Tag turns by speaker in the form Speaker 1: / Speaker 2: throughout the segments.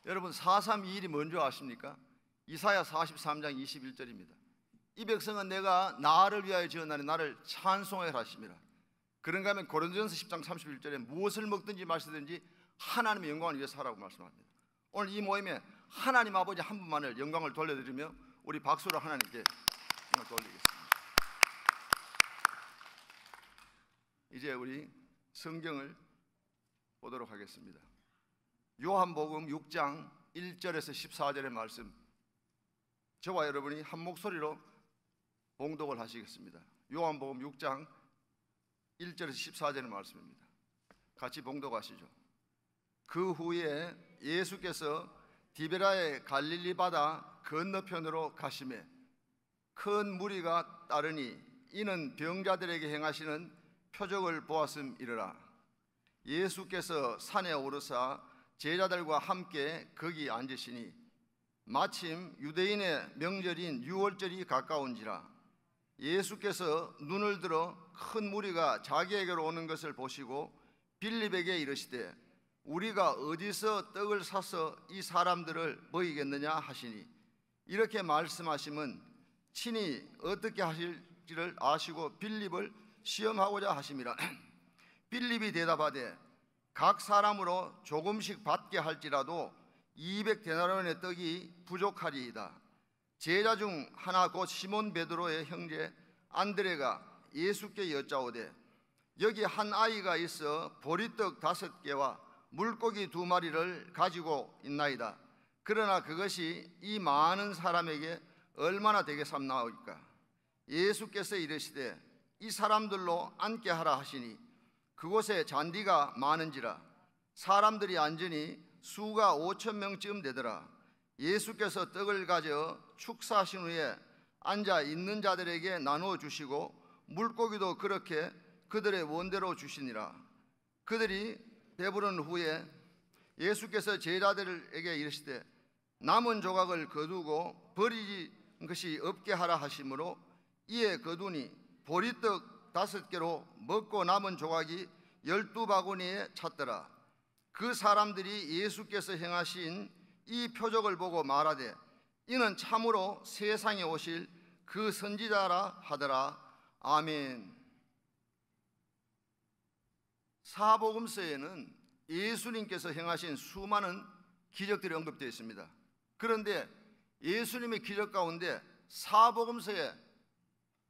Speaker 1: 여러분 432일이 뭔지 아십니까? 이사야 43장 21절입니다. 이 백성은 내가 나를 위하여 지었나니 나를 찬송하여 하심이라. 그런가 하면 고린도전서 10장 31절에 무엇을 먹든지 마시든지 하나님의 영광을 위해서 하라고 말씀합니다. 오늘 이 모임에 하나님 아버지 한 분만을 영광을 돌려드리며 우리 박수로 하나님께 영광을 돌리겠습니다. 이제 우리 성경을 보도록 하겠습니다. 요한복음 6장 1절에서 14절의 말씀, 저와 여러분이 한 목소리로 봉독을 하시겠습니다. 요한복음 6장 1절에서 14절의 말씀입니다. 같이 봉독하시죠. 그 후에 예수께서 디베라의 갈릴리 바다 건너편으로 가시매 큰 무리가 따르니 이는 병자들에게 행하시는 표적을 보았음이러라. 예수께서 산에 오르사 제자들과 함께 거기 앉으시니 마침 유대인의 명절인 유월절이 가까운지라. 예수께서 눈을 들어 큰 무리가 자기에게로 오는 것을 보시고 빌립에게 이르시되 우리가 어디서 떡을 사서 이 사람들을 먹이겠느냐 하시니, 이렇게 말씀하심은 친히 어떻게 하실지를 아시고 빌립을 시험하고자 하심이라. 빌립이 대답하되 각 사람으로 조금씩 받게 할지라도 200데나리온의 떡이 부족하리이다. 제자 중 하나 곧 시몬 베드로의 형제 안드레가 예수께 여짜오되 여기 한 아이가 있어 보리떡 5개와 물고기 2마리를 가지고 있나이다. 그러나 그것이 이 많은 사람에게 얼마나 되겠삼나이까. 예수께서 이르시되 이 사람들로 앉게 하라 하시니 그곳에 잔디가 많은지라 사람들이 앉으니 수가 5,000명쯤 되더라. 예수께서 떡을 가져 축사하신 후에 앉아 있는 자들에게 나누어 주시고 물고기도 그렇게 그들의 원대로 주시니라. 그들이 배부른 후에 예수께서 제자들에게 이르시되 남은 조각을 거두고 버리는 것이 없게 하라 하시므로 이에 거두니 보리떡 5개로 먹고 남은 조각이 12바구니에 찼더라. 그 사람들이 예수께서 행하신 이 표적을 보고 말하되 이는 참으로 세상에 오실 그 선지자라 하더라. 아멘. 사복음서에는 예수님께서 행하신 수많은 기적들이 언급되어 있습니다. 그런데 예수님의 기적 가운데 사복음서에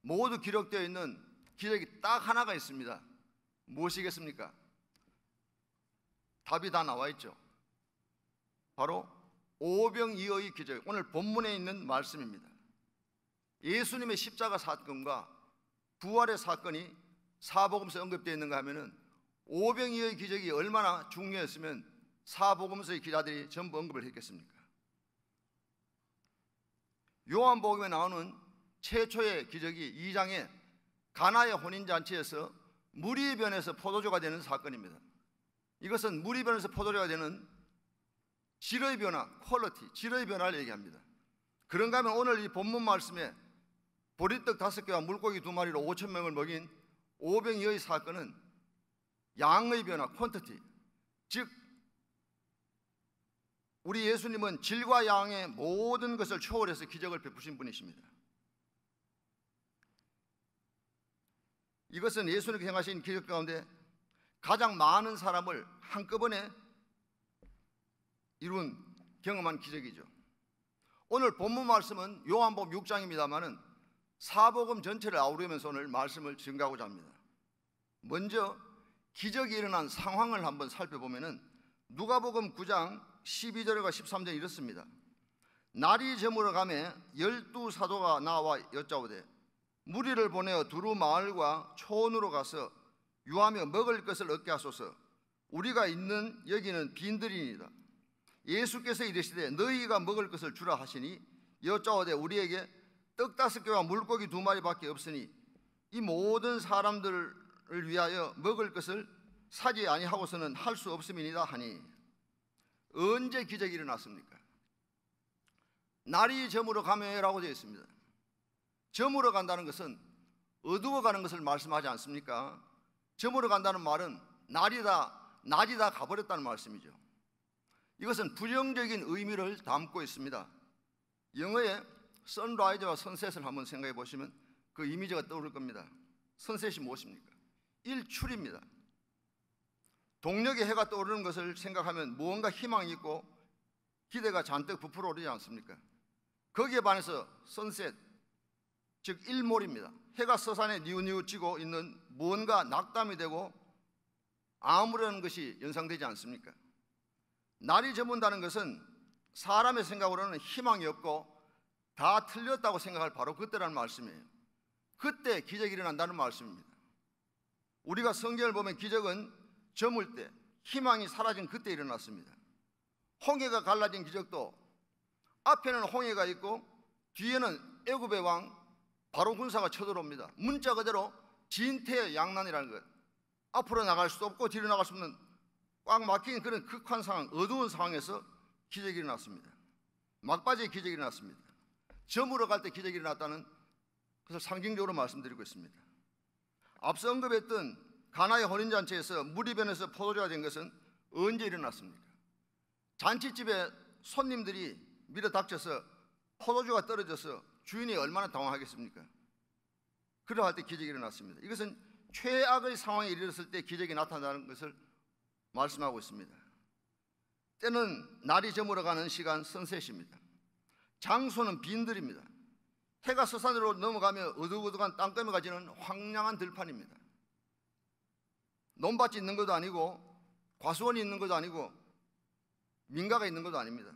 Speaker 1: 모두 기록되어 있는 기적이 딱 하나가 있습니다. 무엇이겠습니까? 답이 다 나와 있죠. 바로 오병이어의 기적, 오늘 본문에 있는 말씀입니다. 예수님의 십자가 사건과 부활의 사건이 사복음서에 언급되어 있는가 하면은 오병이어의 기적이 얼마나 중요했으면 사복음서의 기자들이 전부 언급을 했겠습니까? 요한복음에 나오는 최초의 기적이 2장에 가나의 혼인잔치에서 물이 변해서 포도주가 되는 사건입니다. 이것은 물이 변해서 포도주가 되는 질의 변화, 퀄리티, 질의 변화를 얘기합니다. 그런가 하면 오늘 이 본문 말씀에 보리떡 5개와 물고기 2마리로 5,000명을 먹인 오병이어의 사건은 양의 변화, 퀀티티, 즉 우리 예수님은 질과 양의 모든 것을 초월해서 기적을 베푸신 분이십니다. 이것은 예수님께서 행하신 기적 가운데 가장 많은 사람을 한꺼번에 이룬 경험한 기적이죠. 오늘 본문 말씀은 요한복음 6장입니다만은 사복음 전체를 아우르면서 오늘 말씀을 증가하고자 합니다. 먼저 기적이 일어난 상황을 한번 살펴보면은 누가복음 9장 12절과 13절에 이렇습니다. 날이 저물어 가매 12사도가 나와 여짜오되 무리를 보내어 두루 마을과 초원으로 가서 유하며 먹을 것을 얻게 하소서. 우리가 있는 여기는 빈들이니이다. 예수께서 이르시되 너희가 먹을 것을 주라 하시니 여짜오되 우리에게 떡 5개와 물고기 2마리밖에 없으니 이 모든 사람들을 위하여 먹을 것을 사지 아니하고서는 할 수 없음이니이다 하니, 언제 기적이 일어났습니까? 날이 저물어 가며라고 되어 있습니다. 저물어 간다는 것은 어두워 가는 것을 말씀하지 않습니까? 저물어 간다는 말은 낮이 다 가버렸다는 말씀이죠. 이것은 부정적인 의미를 담고 있습니다. 영어의 선라이즈와 선셋을 한번 생각해 보시면 그 이미지가 떠오를 겁니다. 선셋이 무엇입니까? 일출입니다. 동력의 해가 떠오르는 것을 생각하면 무언가 희망이 있고 기대가 잔뜩 부풀어 오르지 않습니까? 거기에 반해서 선셋, 즉 일몰입니다. 해가 서산에 뉘우뉘우지고 있는 무언가 낙담이 되고 아무런 것이 연상되지 않습니까? 날이 저문다는 것은 사람의 생각으로는 희망이 없고 다 틀렸다고 생각할 바로 그때라는 말씀이에요. 그때 기적이 일어난다는 말씀입니다. 우리가 성경을 보면 기적은 저물 때, 희망이 사라진 그때 일어났습니다. 홍해가 갈라진 기적도 앞에는 홍해가 있고 뒤에는 애굽의 왕 바로 군사가 쳐들어옵니다. 문자 그대로 진퇴양난이라는 것. 앞으로 나갈 수도 없고 뒤로 나갈 수 없는 꽉 막힌 그런 극한 상황, 어두운 상황에서 기적이 일어났습니다. 막바지에 기적이 일어났습니다. 저물어 갈 때 기적이 일어났다는 것을 상징적으로 말씀드리고 있습니다. 앞서 언급했던 가나의 혼인잔치에서 물이 변해서 포도주가 된 것은 언제 일어났습니까? 잔치집에 손님들이 밀어닥쳐서 포도주가 떨어져서 주인이 얼마나 당황하겠습니까? 그러할 때 기적이 일어났습니다. 이것은 최악의 상황에 이르렀을 때 기적이 나타나는 것을 말씀하고 있습니다. 때는 날이 저물어가는 시간 선셋입니다. 장소는 빈들입니다. 해가 서산으로 넘어가며 어둑어둑한 땅거미가 지는 황량한 들판입니다. 논밭이 있는 것도 아니고 과수원이 있는 것도 아니고 민가가 있는 것도 아닙니다.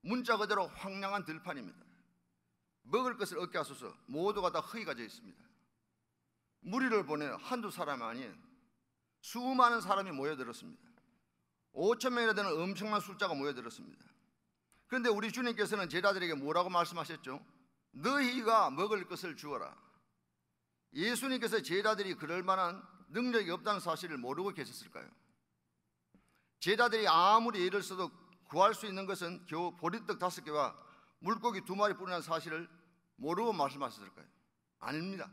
Speaker 1: 문자 그대로 황량한 들판입니다. 먹을 것을 얻게 하소서. 모두가 다 허기가 져 있습니다. 무리를 보내 한두 사람이 아닌 수많은 사람이 모여들었습니다. 5천 명이나 되는 엄청난 숫자가 모여들었습니다. 그런데 우리 주님께서는 제자들에게 뭐라고 말씀하셨죠? 너희가 먹을 것을 주어라. 예수님께서 제자들이 그럴 만한 능력이 없다는 사실을 모르고 계셨을까요? 제자들이 아무리 애를 써도 구할 수 있는 것은 겨우 보리떡 5개와 물고기 2마리 뿐이라는 사실을 모르고 말씀하셨을까요? 아닙니다.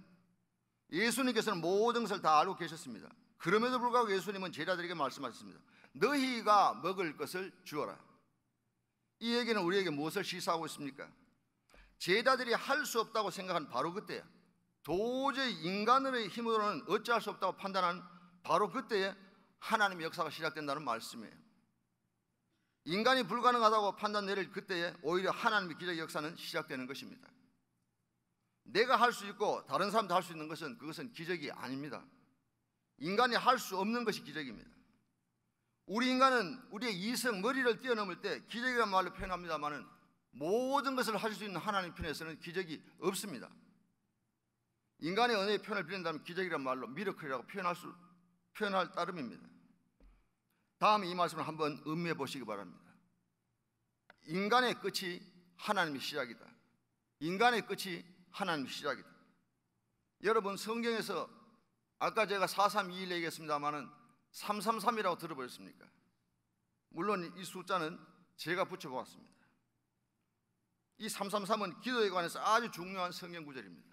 Speaker 1: 예수님께서는 모든 것을 다 알고 계셨습니다. 그럼에도 불구하고 예수님은 제자들에게 말씀하셨습니다. 너희가 먹을 것을 주어라. 이 얘기는 우리에게 무엇을 시사하고 있습니까? 제자들이 할 수 없다고 생각한 바로 그때야, 도저히 인간의 힘으로는 어찌할 수 없다고 판단한 바로 그때에 하나님의 역사가 시작된다는 말씀이에요. 인간이 불가능하다고 판단 내릴 그때에 오히려 하나님의 기적의 역사는 시작되는 것입니다. 내가 할 수 있고 다른 사람도 할 수 있는 것은 그것은 기적이 아닙니다. 인간이 할 수 없는 것이 기적입니다. 우리 인간은 우리의 이성, 머리를 뛰어넘을 때 기적이라는 말로 표현합니다마는 모든 것을 하실 수 있는 하나님 편에서는 기적이 없습니다. 인간의 언어의 표현을 빌린다면 기적이라는 말로 미러클이라고 표현할 따름입니다. 다음 이 말씀을 한번 음미해 보시기 바랍니다. 인간의 끝이 하나님의 시작이다. 인간의 끝이 하나님의 시작이다. 여러분, 성경에서 아까 제가 432일 얘기했습니다마는 333이라고 들어보셨습니까? 물론 이 숫자는 제가 붙여보았습니다. 이 333은 기도에 관해서 아주 중요한 성경 구절입니다.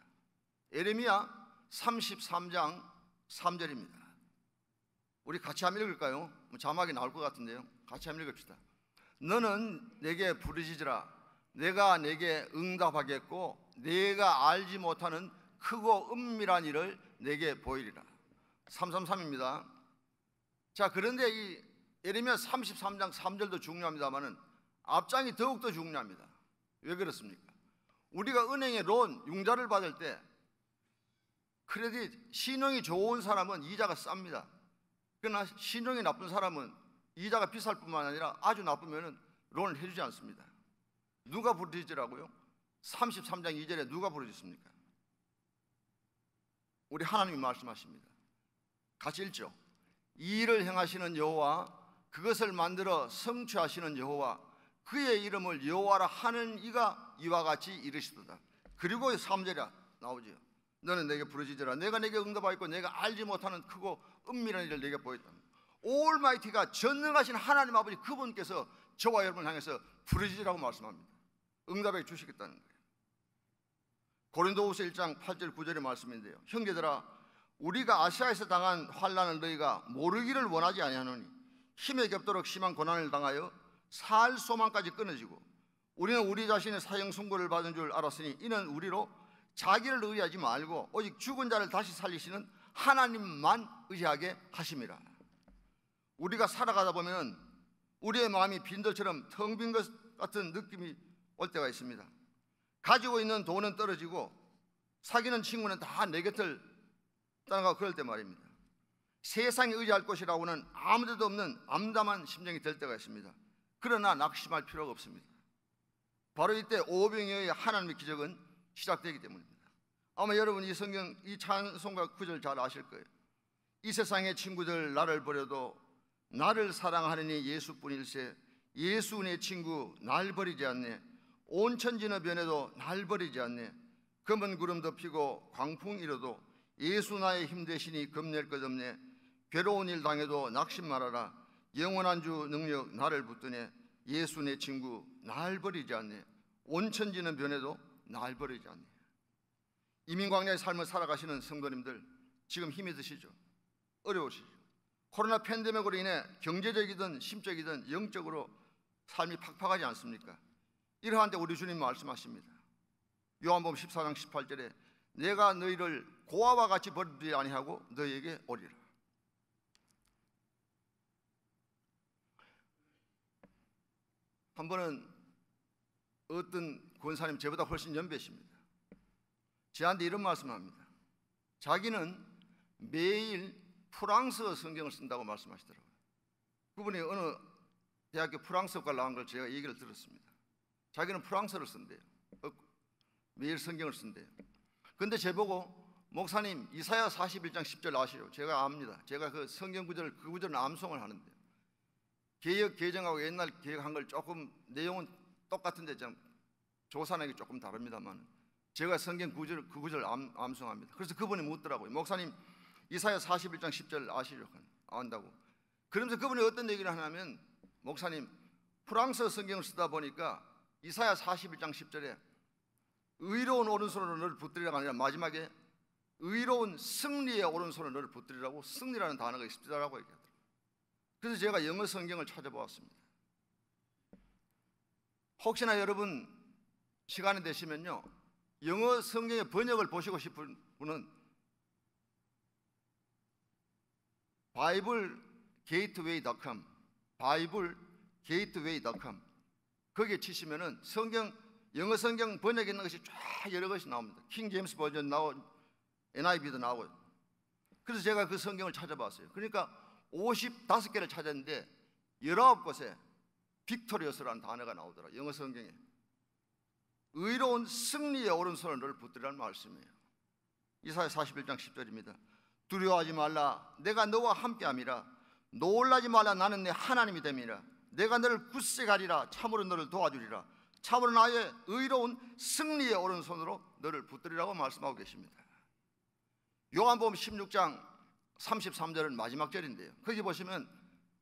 Speaker 1: 예레미야 33장 3절입니다. 우리 같이 한번 읽을까요? 자막이 나올 것 같은데요. 같이 한번 읽읍시다. 너는 내게 부르짖으라. 내가 내게 응답하겠고 내가 알지 못하는 크고 은밀한 일을 내게 보이리라. 333입니다. 자, 그런데 이 예레미야 33장 3절도 중요합니다만은 앞장이 더욱더 중요합니다. 왜 그렇습니까? 우리가 은행에 론, 융자를 받을 때 크레딧, 신용이 좋은 사람은 이자가 쌉니다. 그러나 신용이 나쁜 사람은 이자가 비쌀 뿐만 아니라 아주 나쁘면 론을 해주지 않습니다. 누가 부르짖으라고요? 33장 2절에 누가 부르짖습니까? 우리 하나님이 말씀하십니다. 같이 읽죠. 이 일을 행하시는 여호와, 그것을 만들어 성취하시는 여호와, 그의 이름을 여호와라 하는 이가 이와 같이 이르시도다. 그리고 3절에 나오죠. 너는 내게 부르짖으라. 내가 내게 응답하였고 내가 알지 못하는 크고 은밀한 일을 내게 보였다. 올마이티가 전능하신 하나님 아버지 그분께서 저와 여러분을 향해서 부르짖으라고 말씀합니다. 응답해 주시겠다는 거예요. 고린도후서 1장 8절 9절의 말씀인데요. 형제들아, 우리가 아시아에서 당한 환난을 너희가 모르기를 원하지 아니하노니 힘에 겹도록 심한 고난을 당하여 살 소망까지 끊어지고 우리는 우리 자신의 사형 선고를 받은 줄 알았으니 이는 우리로 자기를 의지하지 말고 오직 죽은 자를 다시 살리시는 하나님만 의지하게 하심이라. 우리가 살아가다 보면 우리의 마음이 빈들처럼 텅 빈 것 같은 느낌이 올 때가 있습니다. 가지고 있는 돈은 떨어지고 사귀는 친구는 다 내 곁을 떠나가고 그럴 때 말입니다. 세상에 의지할 곳이라고는 아무 데도 없는 암담한 심정이 될 때가 있습니다. 그러나 낙심할 필요가 없습니다. 바로 이때 오병이어의 하나님의 기적은 시작되기 때문입니다. 아마 여러분 이 성경 이 찬송가 구절 잘 아실 거예요. 이 세상의 친구들 나를 버려도 나를 사랑하느니 예수뿐일세. 예수 내 친구 날 버리지 않네. 온 천지는 변해도 날 버리지 않네. 검은 구름 덮이고 광풍 일어도 예수 나의 힘 되시니 겁낼 것 없네. 괴로운 일 당해도 낙심 말아라. 영원한 주 능력 나를 붙드네. 예수 내 친구 날 버리지 않네. 온 천지는 변해도 날 버리지 않네. 이민광야의 삶을 살아가시는 성도님들 지금 힘이 드시죠? 어려우시죠? 코로나 팬데믹으로 인해 경제적이든 심적이든 영적으로 삶이 팍팍하지 않습니까? 이러한 때 우리 주님 말씀하십니다. 요한복음 14장 18절에 내가 너희를 고아와 같이 버리지 아니하고 너희에게 오리라. 한 번은 어떤 권사님 저보다 훨씬 연배십니다. 저한테 이런 말씀을 합니다. 자기는 매일 프랑스어 성경을 쓴다고 말씀하시더라고요. 그분이 어느 대학교 프랑스어과 나온 걸 제가 얘기를 들었습니다. 자기는 프랑스어를 쓴대요. 매일 성경을 쓴대요. 그런데 저보고 목사님 이사야 41장 10절 아시죠? 제가 압니다. 제가 그 성경 구절 그 구절은 암송을 하는데요. 개역 개정하고 옛날 개혁한 걸 조금 내용은 똑같은데 좀 조사하는 게 조금 다릅니다만 제가 성경 구절 그 구절 암송합니다. 그래서 그분이 묻더라고요. 목사님 이사야 41장 10절 아시죠? 안다고. 그러면서 그분이 어떤 얘기를 하냐면 목사님 프랑스어 성경을 쓰다 보니까 이사야 41장 10절에 의로운 오른손으로 너를 붙들리라가 아니라 마지막에 의로운 승리의 오른손으로 너를 붙들리라고 승리라는 단어가 있습니다라고 얘기하더라고요. 그래서 제가 영어 성경을 찾아보았습니다. 혹시나 여러분 시간이 되시면요 영어 성경의 번역을 보시고 싶은 분은 BibleGateway.com BibleGateway.com 거기에 치시면은 영어 성경 번역에 있는 것이 쫙 여러 것이 나옵니다. 킹 제임스 버전 나오고 NIV도 나오고요. 그래서 제가 그 성경을 찾아봤어요. 그러니까 55개를 찾았는데 19곳에 빅토리어스라는 단어가 나오더라. 영어 성경에 의로운 승리의 오른손을 너를 붙들이라는 말씀이에요. 이사야 41장 10절입니다. 두려워하지 말라. 내가 너와 함께함이라. 놀라지 말라. 나는 내 하나님이 됨이라. 내가 너를 굳세 가리라. 참으로 너를 도와주리라. 참으로 나의 의로운 승리의 오른손으로 너를 붙들이라고 말씀하고 계십니다. 요한복음 16장 33절은 마지막 절인데요. 거기 보시면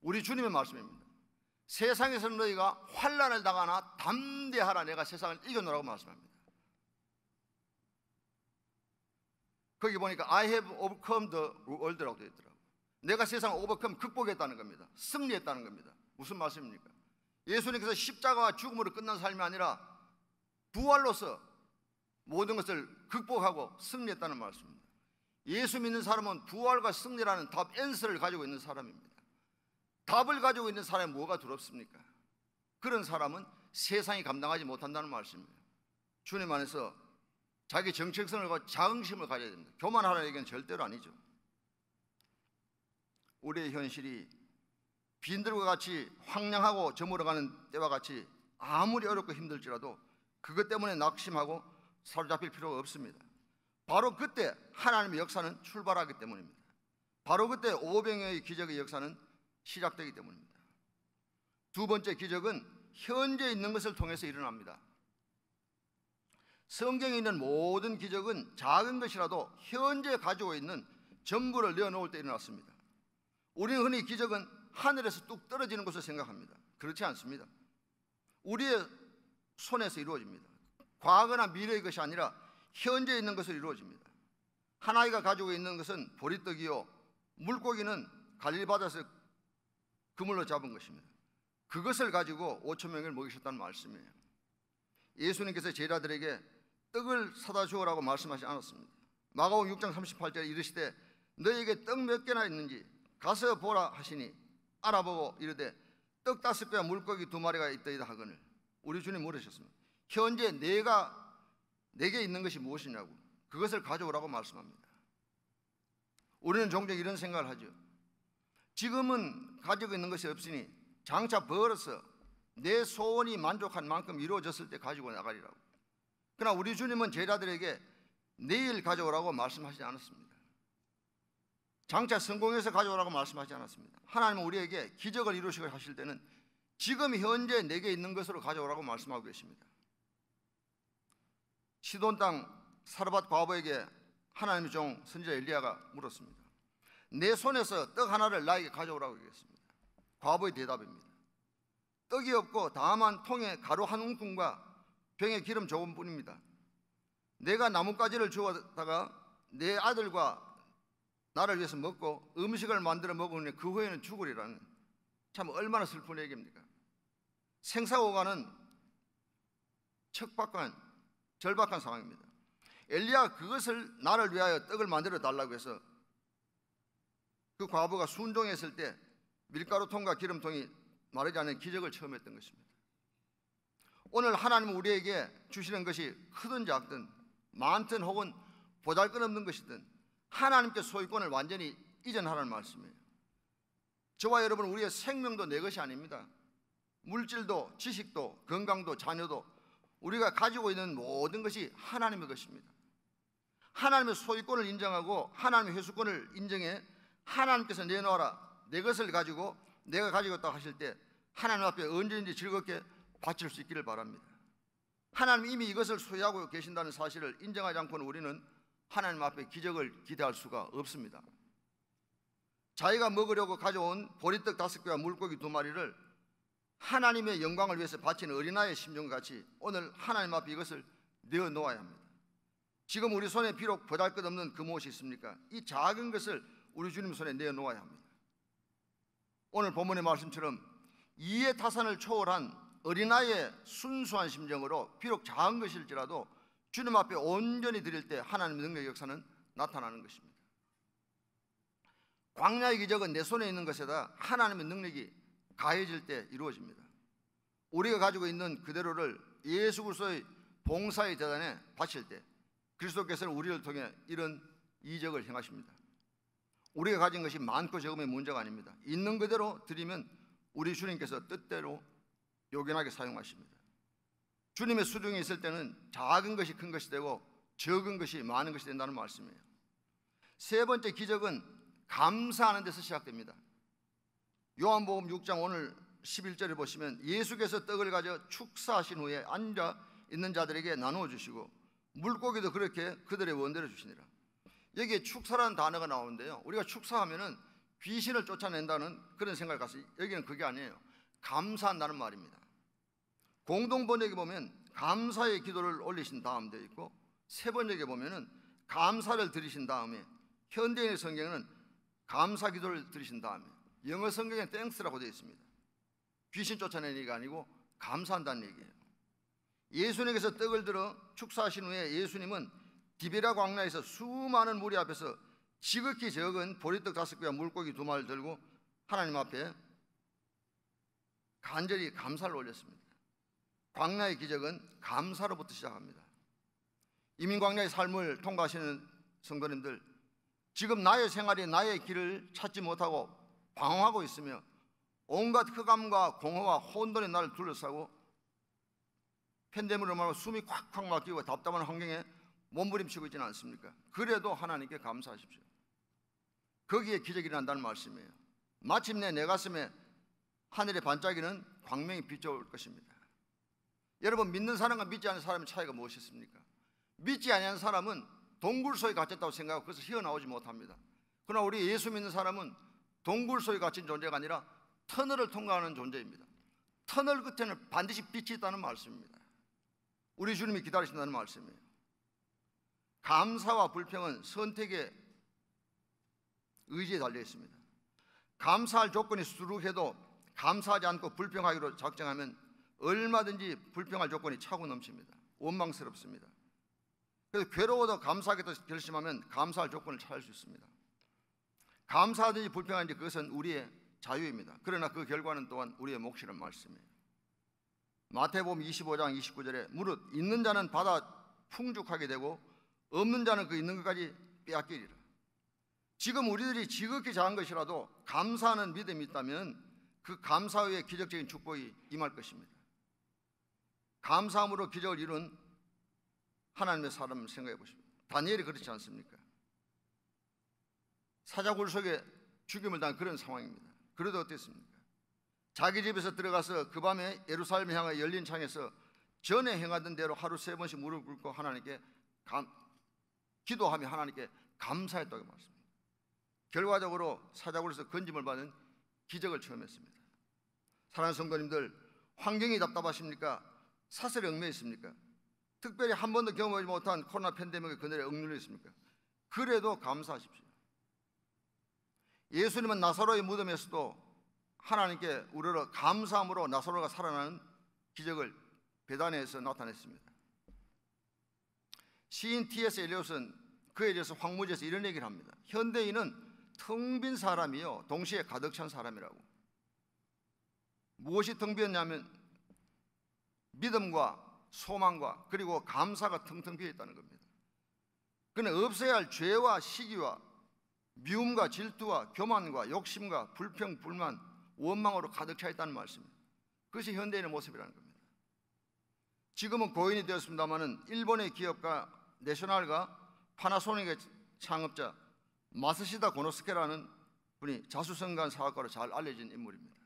Speaker 1: 우리 주님의 말씀입니다. 세상에서 너희가 환난을 당하나 담대하라. 내가 세상을 이겨노라고 말씀합니다. 거기 보니까 I have overcome the world라고 되어 있더라고요. 내가 세상을 overcome 극복했다는 겁니다. 승리했다는 겁니다. 무슨 말씀입니까? 예수님께서 십자가와 죽음으로 끝난 삶이 아니라 부활로서 모든 것을 극복하고 승리했다는 말씀입니다. 예수 믿는 사람은 부활과 승리라는 답 앤서를 가지고 있는 사람입니다. 답을 가지고 있는 사람이 뭐가 두렵습니까? 그런 사람은 세상이 감당하지 못한다는 말씀이에요. 주님 안에서 자기 정체성을 가지고 자긍심을 가져야 됩니다. 교만하라는 얘기는 절대로 아니죠. 우리의 현실이 빈들과 같이 황량하고 저물어가는 때와 같이 아무리 어렵고 힘들지라도 그것 때문에 낙심하고 사로잡힐 필요가 없습니다. 바로 그때 하나님의 역사는 출발하기 때문입니다. 바로 그때 오병이어의 기적의 역사는 시작되기 때문입니다. 두 번째 기적은 현재 있는 것을 통해서 일어납니다. 성경에 있는 모든 기적은 작은 것이라도 현재 가지고 있는 전부를 내어놓을 때 일어났습니다. 우리는 흔히 기적은 하늘에서 뚝 떨어지는 것을 생각합니다. 그렇지 않습니다. 우리의 손에서 이루어집니다. 과거나 미래의 것이 아니라 현재 있는 것으로 이루어집니다. 한 아이가 가지고 있는 것은 보리떡이요 물고기는 갈릴리 바다에서 그물로 잡은 것입니다. 그것을 가지고 5천 명을 먹이셨다는 말씀이에요. 예수님께서 제자들에게 떡을 사다 주어라고 말씀하지 않았습니다. 마가복음 6장 38절에 이르시되 너에게 떡 몇 개나 있는지 가서 보라 하시니 알아보고 이르되 떡 5개와 물고기 2마리가 있더이다 하거늘. 우리 주님 물으셨습니다. 현재 내게 있는 것이 무엇이냐고. 그것을 가져오라고 말씀합니다. 우리는 종종 이런 생각을 하죠. 지금은 가지고 있는 것이 없으니 장차 벌어서 내 소원이 만족한 만큼 이루어졌을 때 가지고 나가리라고. 그러나 우리 주님은 제자들에게 내일 가져오라고 말씀하지 않았습니다. 장차 성공해서 가져오라고 말씀하지 않았습니다. 하나님은 우리에게 기적을 이루시고 하실 때는 지금 현재 내게 있는 것으로 가져오라고 말씀하고 계십니다. 시돈 땅 사르밧 과부에게 하나님의 종 선지자 엘리야가 물었습니다. 내 손에서 떡 하나를 나에게 가져오라고 얘기했습니다. 과부의 대답입니다. 떡이 없고 다만 통에 가루 한 움큼과 병에 기름 조금뿐입니다. 내가 나뭇가지를 주워다가 내 아들과 나를 위해서 먹고 음식을 만들어 먹으니 그 후에는 죽으리라는, 참 얼마나 슬픈 얘기입니까? 생사고가는 척박한 절박한 상황입니다. 엘리야가 그것을 나를 위하여 떡을 만들어 달라고 해서 그 과부가 순종했을 때 밀가루통과 기름통이 마르지 않는 기적을 처음 했던 것입니다. 오늘 하나님은 우리에게 주시는 것이 크든 작든 많든 혹은 보잘것없는 것이든 하나님께 소유권을 완전히 이전하라는 말씀이에요. 저와 여러분, 우리의 생명도 내 것이 아닙니다. 물질도 지식도 건강도 자녀도 우리가 가지고 있는 모든 것이 하나님의 것입니다. 하나님의 소유권을 인정하고 하나님의 회수권을 인정해 하나님께서 내놓아라, 내 것을 가지고 내가 가지고 있다고 하실 때 하나님 앞에 언제든지 즐겁게 바칠 수 있기를 바랍니다. 하나님 이미 이것을 소유하고 계신다는 사실을 인정하지 않고는 우리는 하나님 앞에 기적을 기대할 수가 없습니다. 자기가 먹으려고 가져온 보리떡 5개와 물고기 2마리를 하나님의 영광을 위해서 바치는 어린아이의 심정과 같이 오늘 하나님 앞에 이것을 내어놓아야 합니다. 지금 우리 손에 비록 보잘것없는 그 무엇이 있습니까? 이 작은 것을 우리 주님 손에 내어놓아야 합니다. 오늘 본문의 말씀처럼 이해 타산을 초월한 어린아이의 순수한 심정으로 비록 작은 것일지라도 주님 앞에 온전히 드릴 때 하나님의 능력의 역사는 나타나는 것입니다. 광야의 기적은 내 손에 있는 것에다 하나님의 능력이 가해질 때 이루어집니다. 우리가 가지고 있는 그대로를 예수 그리스도의 봉사의 재단에 바칠 때 그리스도께서는 우리를 통해 이런 이적을 행하십니다. 우리가 가진 것이 많고 적음의 문제가 아닙니다. 있는 그대로 드리면 우리 주님께서 뜻대로 요긴하게 사용하십니다. 주님의 수중에 있을 때는 작은 것이 큰 것이 되고 적은 것이 많은 것이 된다는 말씀이에요. 세 번째 기적은 감사하는 데서 시작됩니다. 요한복음 6장 오늘 11절에 보시면 예수께서 떡을 가져 축사하신 후에 앉아 있는 자들에게 나누어 주시고 물고기도 그렇게 그들의 원대로 주시니라. 여기에 축사라는 단어가 나오는데요, 우리가 축사하면은 귀신을 쫓아낸다는 그런 생각을 갖고 여기는 그게 아니에요. 감사한다는 말입니다. 공동 번역에 보면 감사의 기도를 올리신 다음 되어 있고 세 번역에 보면은 감사를 드리신 다음에, 현대인의 성경에는 감사 기도를 드리신 다음에, 영어 성경에 땡스라고 되어 있습니다. 귀신 쫓아내는 얘기가 아니고 감사한다는 얘기예요. 예수님께서 떡을 들어 축사하신 후에 예수님은 디베랴 광야에서 수많은 무리 앞에서 지극히 적은 보리떡 5개와 물고기 2마리를 들고 하나님 앞에 간절히 감사를 올렸습니다. 광야의 기적은 감사로부터 시작합니다. 이민 광야의 삶을 통과하시는 성도님들, 지금 나의 생활이 나의 길을 찾지 못하고 방황하고 있으며 온갖 흑암과 공허와 혼돈이 나를 둘러싸고 팬데믹으로 말하면 숨이 콱콱 막히고 답답한 환경에 몸부림치고 있지는 않습니까? 그래도 하나님께 감사하십시오. 거기에 기적이 난다는 말씀이에요. 마침내 내 가슴에 하늘의 반짝이는 광명이 비춰올 것입니다. 여러분, 믿는 사람과 믿지 않는 사람의 차이가 무엇이겠습니까? 믿지 않는 사람은 동굴 속에 갇혔다고 생각하고 그래서 헤어나오지 못합니다. 그러나 우리 예수 믿는 사람은 동굴 속에 갇힌 존재가 아니라 터널을 통과하는 존재입니다. 터널 끝에는 반드시 빛이 있다는 말씀입니다. 우리 주님이 기다리신다는 말씀이에요. 감사와 불평은 선택의 의지에 달려 있습니다. 감사할 조건이 수룩해도 감사하지 않고 불평하기로 작정하면 얼마든지 불평할 조건이 차고 넘칩니다. 원망스럽습니다. 그래서 괴로워도 감사하겠다 결심하면 감사할 조건을 찾을 수 있습니다. 감사하든지 불평하든지 그것은 우리의 자유입니다. 그러나 그 결과는 또한 우리의 몫이라는 말씀이에요. 마태복음 25장 29절에 무릇 있는 자는 받아 풍족하게 되고 없는 자는 그 있는 것까지 빼앗기리라. 지금 우리들이 지극히 작은 것이라도 감사하는 믿음이 있다면 그 감사 위에 기적적인 축복이 임할 것입니다. 감사함으로 기적을 이룬 하나님의 사람을 생각해 보십시오. 다니엘이 그렇지 않습니까? 사자굴 속에 죽임을 당한 그런 상황입니다. 그래도 어땠습니까? 자기 집에서 들어가서 그 밤에 예루살렘 향해 열린 창에서 전에 행하던 대로 하루 3번씩 무릎 꿇고 하나님께 기도하며 하나님께 감사했다고 말씀합니다. 결과적으로 사자굴에서 건짐을 받은 기적을 체험했습니다. 사랑하는 성도님들, 환경이 답답하십니까? 사슬에 얽매여 있습니까? 특별히 한 번도 경험하지 못한 코로나 팬데믹의 그늘에 억눌려 있습니까? 그래도 감사하십시오. 예수님은 나사로의 무덤에서도 하나님께 우러러 감사함으로 나사로가 살아나는 기적을 베다니에서 나타냈습니다. 시인 T.S. 엘리엇은 그에 대해서 황무지에서 이런 얘기를 합니다. 현대인은 텅 빈 사람이요 동시에 가득 찬 사람이라고. 무엇이 텅 비었냐면 믿음과 소망과 그리고 감사가 텅텅 비어 있다는 겁니다. 그는 없어야 할 죄와 시기와 미움과 질투와 교만과 욕심과 불평, 불만, 원망으로 가득 차 있다는 말씀입니다. 그것이 현대인의 모습이라는 겁니다. 지금은 고인이 되었습니다마는 일본의 기업가 내셔널과 파나소닉의 창업자 마스시다 고노스케라는 분이 자수성가한 사학가로 잘 알려진 인물입니다.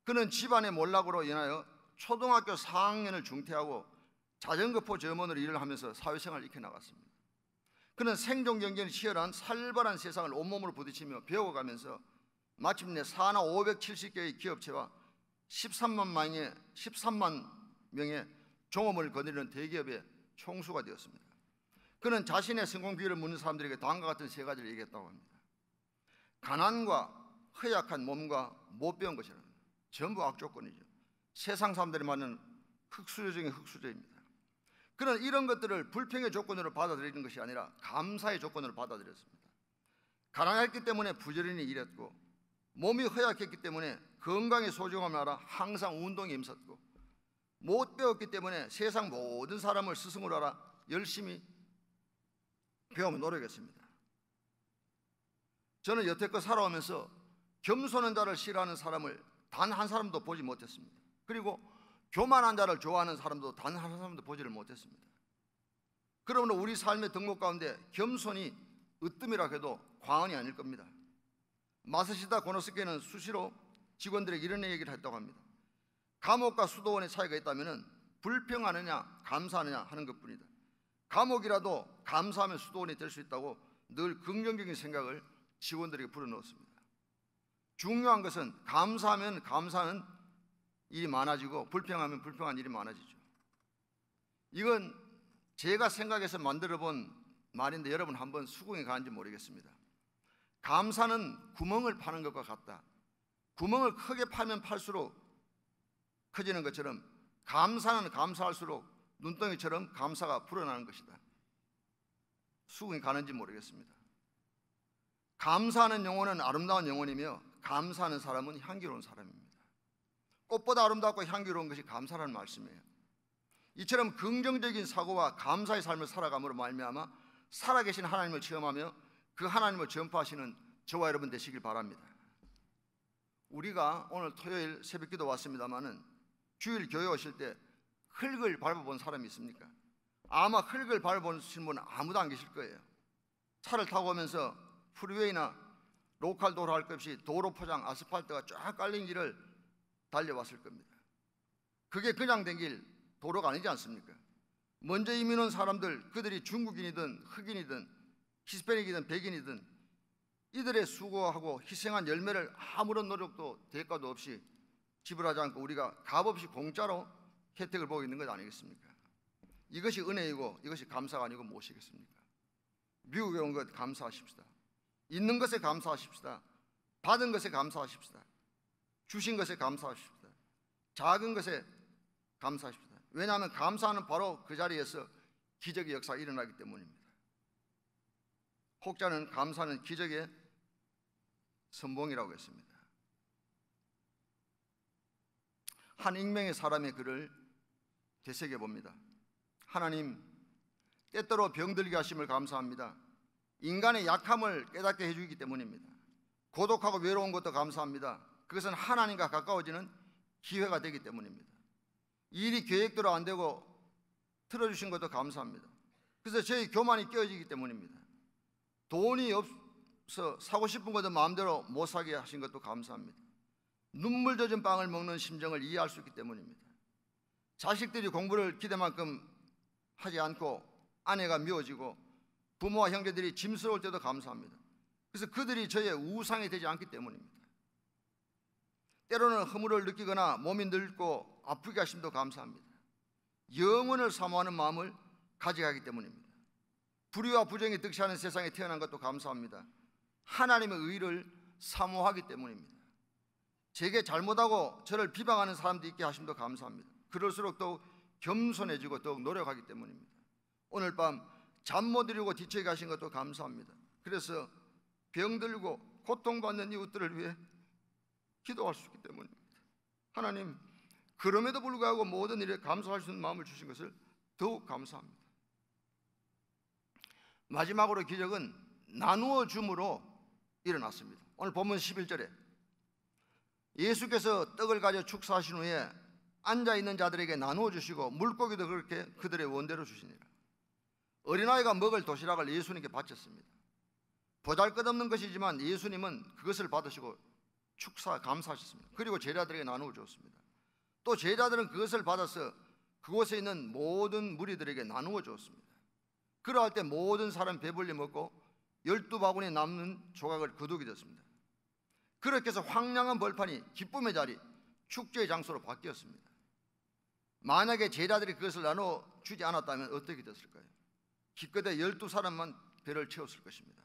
Speaker 1: 그는 집안의 몰락으로 인하여 초등학교 4학년을 중퇴하고 자전거포 점원으로 일을 하면서 사회생활을 익혀나갔습니다. 그는 생존 경쟁이 치열한 살벌한 세상을 온몸으로 부딪히며 배워가면서 마침내 산하 570개의 기업체와 13만 명의 종업원을 거느리는 대기업의 총수가 되었습니다. 그는 자신의 성공 비결을 묻는 사람들에게 다음과 같은 3가지를 얘기했다고 합니다. 가난과 허약한 몸과 못 배운 것이라는 겁니다. 전부 악조건이죠. 세상 사람들이 말하는 흙수저 중에 흙수저입니다. 그는 이런 것들을 불평의 조건으로 받아들이는 것이 아니라 감사의 조건으로 받아들였습니다. 가난했기 때문에 부지런히 일했고 몸이 허약했기 때문에 건강의 소중함을 알아 항상 운동에 힘썼고 못 배웠기 때문에 세상 모든 사람을 스승으로 알아 열심히 배우며 노력했습니다. 저는 여태껏 살아오면서 겸손한 자를 싫어하는 사람을 단 한 사람도 보지 못했습니다. 그리고 교만한 자를 좋아하는 사람도 단 한 사람도 보지를 못했습니다. 그러므로 우리 삶의 덕목 가운데 겸손이 으뜸이라 해도 과언이 아닐 겁니다. 마스시다 고노스케는 수시로 직원들에게 이런 얘기를 했다고 합니다. 감옥과 수도원의 차이가 있다면 불평하느냐 감사하느냐 하는 것뿐이다. 감옥이라도 감사하면 수도원이 될 수 있다고 늘 긍정적인 생각을 직원들에게 불어넣었습니다. 중요한 것은 감사하면 감사하는 일이 많아지고 불평하면 불평한 일이 많아지죠. 이건 제가 생각해서 만들어 본 말인데 여러분 한번 수긍이 가는지 모르겠습니다. 감사는 구멍을 파는 것과 같다. 구멍을 크게 파면 팔수록 커지는 것처럼 감사는 감사할수록 눈덩이처럼 감사가 불어나는 것이다. 수긍이 가는지 모르겠습니다. 감사하는 영혼은 아름다운 영혼이며 감사하는 사람은 향기로운 사람입니다. 꽃보다 아름답고 향기로운 것이 감사라는 말씀이에요. 이처럼 긍정적인 사고와 감사의 삶을 살아감으로 말미암아 살아계신 하나님을 체험하며 그 하나님을 전파하시는 저와 여러분 되시길 바랍니다. 우리가 오늘 토요일 새벽기도 왔습니다마는 주일 교회 오실 때 흙을 밟아본 사람이 있습니까? 아마 흙을 밟아보신 분은 아무도 안 계실 거예요. 차를 타고 오면서 프리웨이나 로컬 도로 할 것 없이 도로 포장 아스팔트가 쫙 깔린 길을 달려왔을 겁니다. 그게 그냥 된 길, 도로가 아니지 않습니까? 먼저 이민 온 사람들, 그들이 중국인이든 흑인이든 히스패닉이든 백인이든 이들의 수고하고 희생한 열매를 아무런 노력도 대가도 없이 지불하지 않고 우리가 값없이 공짜로 혜택을 보고 있는 것 아니겠습니까? 이것이 은혜이고 이것이 감사가 아니고 무엇이겠습니까? 미국에 온 것 감사하십시다. 있는 것에 감사하십시다. 받은 것에 감사하십시다. 주신 것에 감사하십시다. 작은 것에 감사하십시다. 왜냐하면 감사는 바로 그 자리에서 기적의 역사가 일어나기 때문입니다. 혹자는 감사는 기적의 선봉이라고 했습니다. 한 익명의 사람의 글을 되새겨 봅니다. 하나님, 때때로 병들게 하심을 감사합니다. 인간의 약함을 깨닫게 해주기 때문입니다. 고독하고 외로운 것도 감사합니다. 그것은 하나님과 가까워지는 기회가 되기 때문입니다. 일이 계획대로 안 되고 틀어주신 것도 감사합니다. 그래서 저희 교만이 깨어지기 때문입니다. 돈이 없어 사고 싶은 것도 마음대로 못 사게 하신 것도 감사합니다. 눈물 젖은 빵을 먹는 심정을 이해할 수 있기 때문입니다. 자식들이 공부를 기대만큼 하지 않고 아내가 미워지고 부모와 형제들이 짐스러울 때도 감사합니다. 그래서 그들이 저의 우상이 되지 않기 때문입니다. 때로는 허물을 느끼거나 몸이 늙고 아프게 하심도 감사합니다. 영원을 사모하는 마음을 가져가기 때문입니다. 불의와 부정이 득세하는 세상에 태어난 것도 감사합니다. 하나님의 의를 사모하기 때문입니다. 제게 잘못하고 저를 비방하는 사람도 있게 하심도 감사합니다. 그럴수록 더욱 겸손해지고 더욱 노력하기 때문입니다. 오늘 밤 잠 못 이루고 뒤척이 하신 것도 감사합니다. 그래서 병들고 고통받는 이웃들을 위해 기도할 수 있기 때문입니다. 하나님, 그럼에도 불구하고 모든 일에 감사할 수 있는 마음을 주신 것을 더욱 감사합니다. 마지막으로 기적은 나누어 줌으로 일어났습니다. 오늘 본문 11절에 예수께서 떡을 가져 축사하신 후에 앉아있는 자들에게 나누어 주시고 물고기도 그렇게 그들의 원대로 주시니라. 어린아이가 먹을 도시락을 예수님께 바쳤습니다. 보잘것없는 것이지만 예수님은 그것을 받으시고 감사하셨습니다. 그리고 제자들에게 나누어 주었습니다. 또 제자들은 그것을 받아서 그곳에 있는 모든 무리들에게 나누어 주었습니다. 그러할 때 모든 사람 배불리 먹고 12바구니 남는 조각을 거두게 됐습니다. 그렇게 해서 황량한 벌판이 기쁨의 자리, 축제의 장소로 바뀌었습니다. 만약에 제자들이 그것을 나누어 주지 않았다면 어떻게 됐을까요? 기껏해 12사람만 배를 채웠을 것입니다.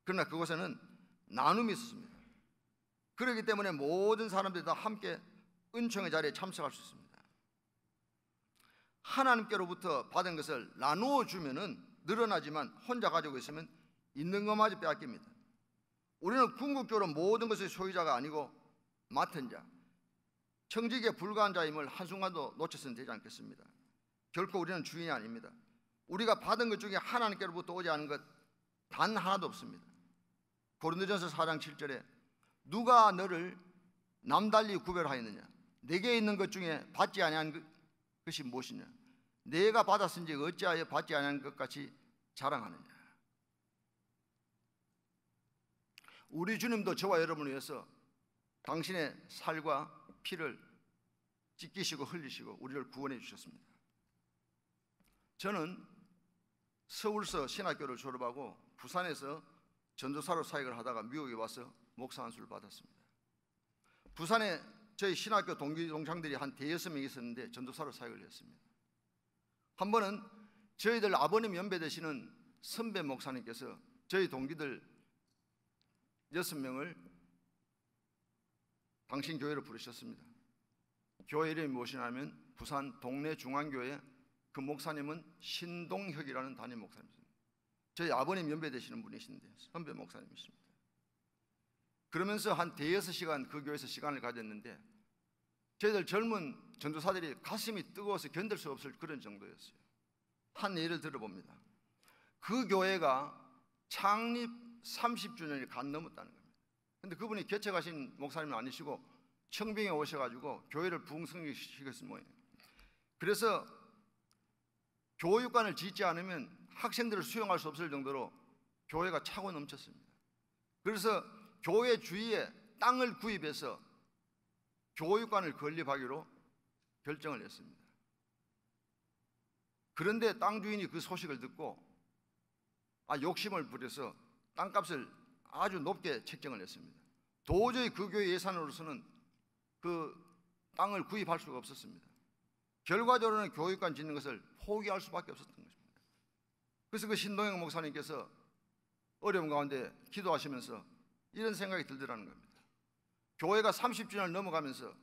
Speaker 1: 그러나 그곳에는 나눔이 있었습니다. 그렇기 때문에 모든 사람들이 다 함께 은총의 자리에 참석할 수 있습니다. 하나님께로부터 받은 것을 나누어 주면은 늘어나지만 혼자 가지고 있으면 있는 것마저 빼앗깁니다. 우리는 궁극적으로 모든 것의 소유자가 아니고 맡은 자, 청지기에 불과한 자임을 한순간도 놓쳐서는 되지 않겠습니다. 결코 우리는 주인이 아닙니다. 우리가 받은 것 중에 하나님께로부터 오지 않은 것 단 하나도 없습니다. 고린도전서 4장 7절에 누가 너를 남달리 구별하였느냐? 내게 있는 것 중에 받지 아니한 것이 무엇이냐? 내가 받았은지 어찌하여 받지 아니한 것 같이 자랑하느냐? 우리 주님도 저와 여러분을 위해서 당신의 살과 피를 찢기시고 흘리시고 우리를 구원해 주셨습니다. 저는 서울서 신학교를 졸업하고 부산에서 전도사로 사역을 하다가 미국에 와서 목사 안수를 받았습니다. 부산에 저희 신학교 동기 동창들이 한 5명 있었는데 전도사로 사역을 했습니다. 한 번은 저희들 아버님 연배 되시는 선배 목사님께서 저희 동기들 6명을 당신 교회로 부르셨습니다. 교회 이름이 무엇이냐면 부산 동래중앙교회, 그 목사님은 신동혁이라는 담임 목사님입니다. 저희 아버님 연배 되시는 분이신데 선배 목사님이십니다. 그러면서 한 5시간 그 교회에서 시간을 가졌는데 저희들 젊은 전도사들이 가슴이 뜨거워서 견딜 수 없을 그런 정도였어요. 한 예를 들어봅니다. 그 교회가 창립 30주년이 간 넘었다는 겁니다. 근데 그분이 개척하신 목사님은 아니시고 청빙에 오셔가지고 교회를 부흥성시켰을 모양이에요. 그래서 교육관을 짓지 않으면 학생들을 수용할 수 없을 정도로 교회가 차고 넘쳤습니다. 그래서 교회 주위에 땅을 구입해서 교육관을 건립하기로 결정을 했습니다. 그런데 땅 주인이 그 소식을 듣고 욕심을 부려서 땅값을 아주 높게 책정을 했습니다. 도저히 그 교회 예산으로서는 그 땅을 구입할 수가 없었습니다. 결과적으로는 교육관 짓는 것을 포기할 수밖에 없었던 것입니다. 그래서 그 신동영 목사님께서 어려운 가운데 기도하시면서 이런 생각이 들더라는 겁니다. 교회가 30주년을 넘어가면서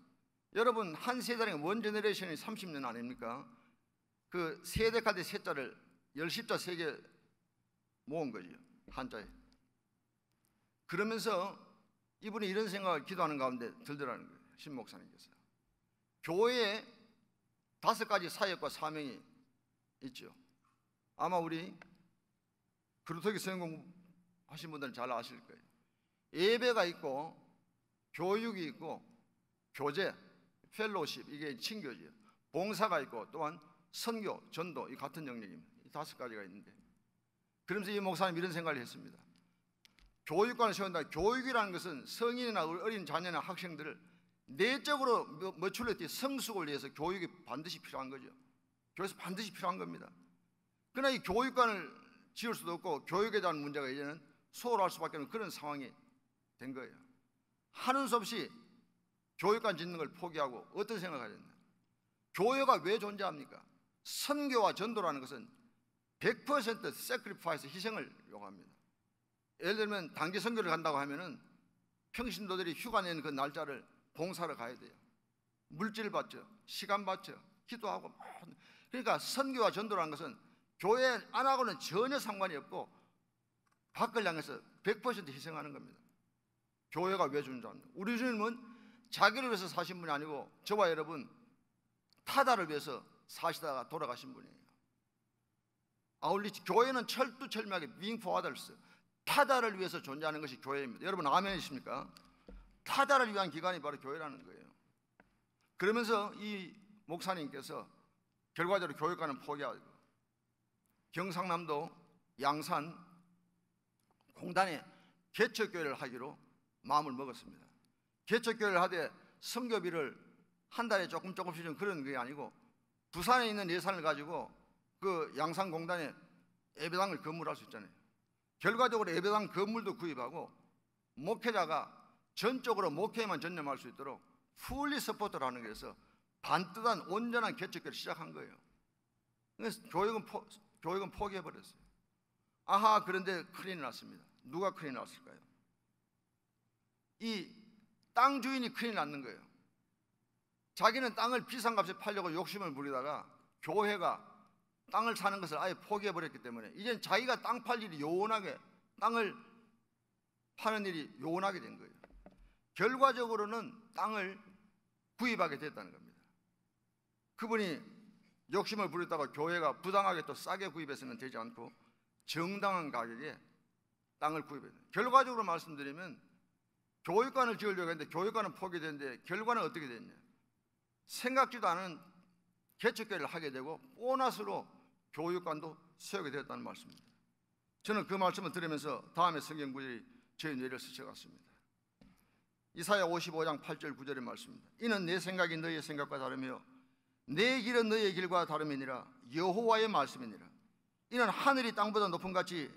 Speaker 1: 여러분 한 세대는 원 제너레이션이 30년 아닙니까? 그 세대 카드 세자를 10자 3개 모은 거죠, 한자에. 그러면서 이분이 이런 생각을 기도하는 가운데 들더라는 거예요. 신 목사님께서 교회에 5가지 사역과 사명이 있죠. 아마 우리 그루터기 성공 하신 분들은 잘 아실 거예요. 예배가 있고 교육이 있고 교제, 펠로십, 이게 친교죠. 봉사가 있고 또한 선교, 전도, 이 같은 영역입니다. 이 5가지가 있는데, 그러면서 이 목사님 이런 생각을 했습니다. 교육관을 세운다. 교육이라는 것은 성인이나 어린 자녀나 학생들을 내적으로 머추리티 성숙을 위해서 교육이 반드시 필요한 거죠. 교회에서 반드시 필요한 겁니다. 그러나 이 교육관을 지을 수도 없고 교육에 대한 문제가 이제는 소홀할 수밖에 없는 그런 상황이 된 거예요. 하는 수 없이 교육관 짓는 걸 포기하고 어떤 생각을 하셨나? 교회가 왜 존재합니까? 선교와 전도라는 것은 100% sacrifice, 희생을 요구합니다. 예를 들면 단기 선교를 간다고 하면은 평신도들이 휴가 낸 그 날짜를 봉사를 가야 돼요. 물질 받죠, 시간 받죠, 기도하고. 그러니까 선교와 전도라는 것은 교회 안하고는 전혀 상관이 없고 밖을 향해서 100% 희생하는 겁니다. 교회가 왜 존재합니까? 우리 주님은 자기를 위해서 사신 분이 아니고 저와 여러분 타다를 위해서 사시다가 돌아가신 분이에요. 아울리치 교회는 철두철미하게 being for others, 타다를 위해서 존재하는 것이 교회입니다. 여러분 아멘이십니까? 타다를 위한 기관이 바로 교회라는 거예요. 그러면서 이 목사님께서 결과적으로 교육관은 포기하고 경상남도 양산 공단에 개척교회를 하기로 마음을 먹었습니다. 개척교회를 하되 선교비를 한 달에 조금씩 주는 그런 게 아니고 부산에 있는 예산을 가지고 그 양산공단에 예배당을 건물할 수 있잖아요. 결과적으로 예배당 건물도 구입하고 목회자가 전적으로 목회에만 전념할 수 있도록 풀리 서포트를 하는 것에서 반듯한 온전한 개척교회를 시작한 거예요. 그래서 교육은 포기해버렸어요. 아하, 그런데 큰일이 났습니다. 누가 큰일 났을까요? 이 땅 주인이 큰일 났는 거예요. 자기는 땅을 비싼 값에 팔려고 욕심을 부리다가 교회가 땅을 사는 것을 아예 포기해버렸기 때문에 이젠 자기가 땅 팔 일이 요원하게, 땅을 파는 일이 요원하게 된 거예요. 결과적으로는 땅을 구입하게 됐다는 겁니다. 그분이 욕심을 부렸다가 교회가 부당하게 또 싸게 구입해서는 되지 않고 정당한 가격에 땅을 구입했어요. 결과적으로 말씀드리면 교육관을 지으려고 했는데 교육관은 포기됐는데 결과는 어떻게 됐냐? 생각지도 않은 개척교회를 하게 되고 보너스로 교육관도 세우게 되었다는 말씀입니다. 저는 그 말씀을 들으면서 다음에 성경 구절이 저희 뇌를 스쳐갔습니다. 이사야 55장 8절 9절의 말씀입니다. 이는 내 생각이 너희의 생각과 다르며 내 길은 너희의 길과 다름이니라. 여호와의 말씀이니라. 이는 하늘이 땅보다 높음 같이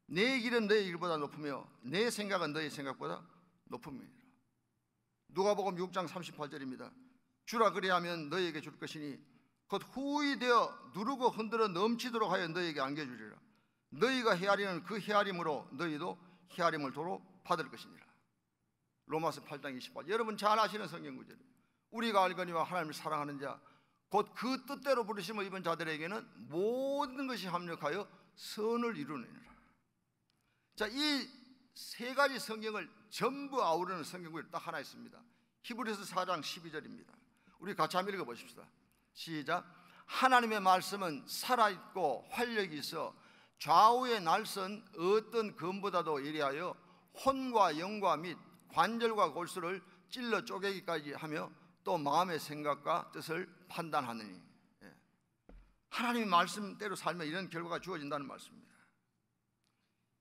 Speaker 1: 내 길은 너희의 길보다 높으며 내 생각은 너희의 생각보다 높음이니라. 누가복음 6장 38절입니다. 주라 그리하면 너희에게 줄 것이니 곧 후히 되어 누르고 흔들어 넘치도록 하여 너희에게 안겨주리라. 너희가 헤아리는 그 헤아림으로 너희도 헤아림을 도로 받을 것이니라. 로마서 8장 28절. 여러분 잘 아시는 성경 구절이에요. 우리가 알거니와 하나님을 사랑하는 자 곧 그 뜻대로 부르심을 입은 자들에게는 모든 것이 합력하여 선을 이루느니라. 자, 이 세 가지 성경을 전부 아우르는 성경 구절이 딱 하나 있습니다. 히브리서 4장 12절입니다. 우리 같이 한번 읽어보십시다. 시작. 하나님의 말씀은 살아있고 활력이 있어 좌우의 날선 어떤 검보다도 예리하여 혼과 영과 및 관절과 골수를 찔러 쪼개기까지 하며 또 마음의 생각과 뜻을 판단하느니. 하나님의 말씀대로 살면 이런 결과가 주어진다는 말씀입니다.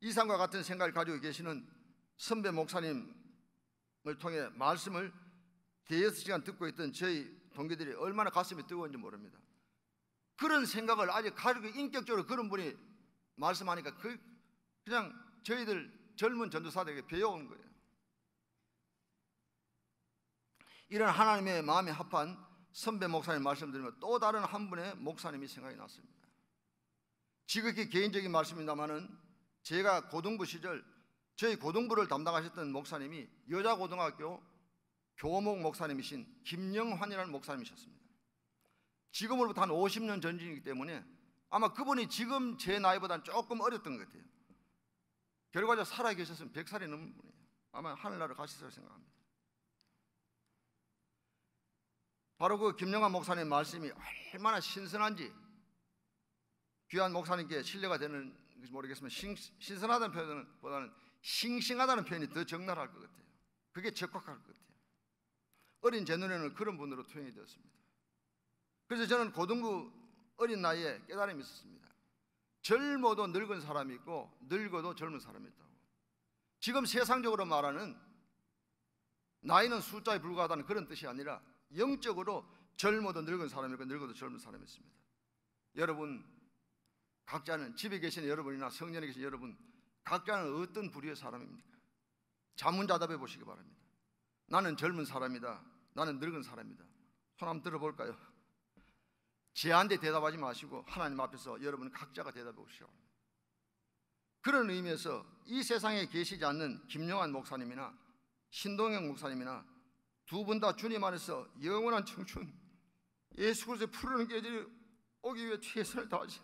Speaker 1: 이상과 같은 생각을 가지고 계시는 선배 목사님을 통해 말씀을 대여섯 시간 듣고 있던 저희 동기들이 얼마나 가슴이 뜨거운지 모릅니다. 그런 생각을 아직 가지고 인격적으로 그런 분이 말씀하니까 그냥 저희들 젊은 전도사들에게 배워온 거예요. 이런 하나님의 마음에 합한 선배 목사님 말씀 들으면 또 다른 한 분의 목사님이 생각이 났습니다. 지극히 개인적인 말씀입니다만은 제가 고등부 시절 저희 고등부를 담당하셨던 목사님이 여자 고등학교 교목 목사님이신 김영환이라는 목사님이셨습니다. 지금으로부터 한 50년 전이기 때문에 아마 그분이 지금 제 나이보다는 조금 어렸던 것 같아요. 결과적으로 살아계셨으면 100살이 넘는 분이에요. 아마 하늘나라로 가셨을 생각합니다. 바로 그 김영환 목사님 말씀이 얼마나 신선한지, 귀한 목사님께 신뢰가 되는 것인지 모르겠지만 신선하다는 표현보다는 싱싱하다는 표현이 더 적나라할 것 같아요. 그게 적확할 것 같아요. 어린 제 눈에는 그런 분으로 투영이 되었습니다. 그래서 저는 고등부 어린 나이에 깨달음이 있었습니다. 젊어도 늙은 사람이 있고 늙어도 젊은 사람이 있다고. 지금 세상적으로 말하는 나이는 숫자에 불과하다는 그런 뜻이 아니라 영적으로 젊어도 늙은 사람이 있고 늙어도 젊은 사람이 있습니다. 여러분 각자는, 집에 계신 여러분이나 성전에 계신 여러분 각자는 어떤 부류의 사람입니까? 자문자답해 보시기 바랍니다. 나는 젊은 사람이다, 나는 늙은 사람이다. 손 한번 들어볼까요? 제한테 대답하지 마시고 하나님 앞에서 여러분 각자가 대답해 보시기 바랍니다. 그런 의미에서 이 세상에 계시지 않는 김영환 목사님이나 신동영 목사님이나 두 분 다 주님 안에서 영원한 청춘, 예수 그리스도의 푸르른 계절이 오기 위해 최선을 다하신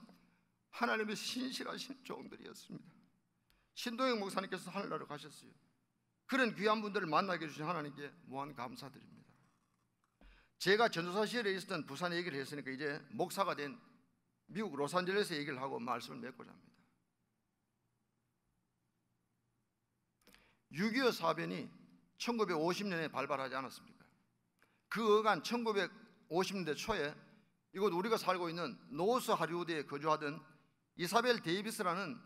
Speaker 1: 하나님의 신실하신 종들이었습니다. 신동영 목사님께서 하늘나라로 가셨어요. 그런 귀한 분들을 만나게 해주신 하나님께 무한 감사드립니다. 제가 전도사 시절에 있었던 부산 얘기를 했으니까 이제 목사가 된 미국 로스앤젤레스 얘기를 하고 말씀을 맺고자 합니다. 6.25 사변이 1950년에 발발하지 않았습니까? 그 어간 1950년대 초에 이곳 우리가 살고 있는 노스 할리우드에 거주하던 이사벨 데이비스라는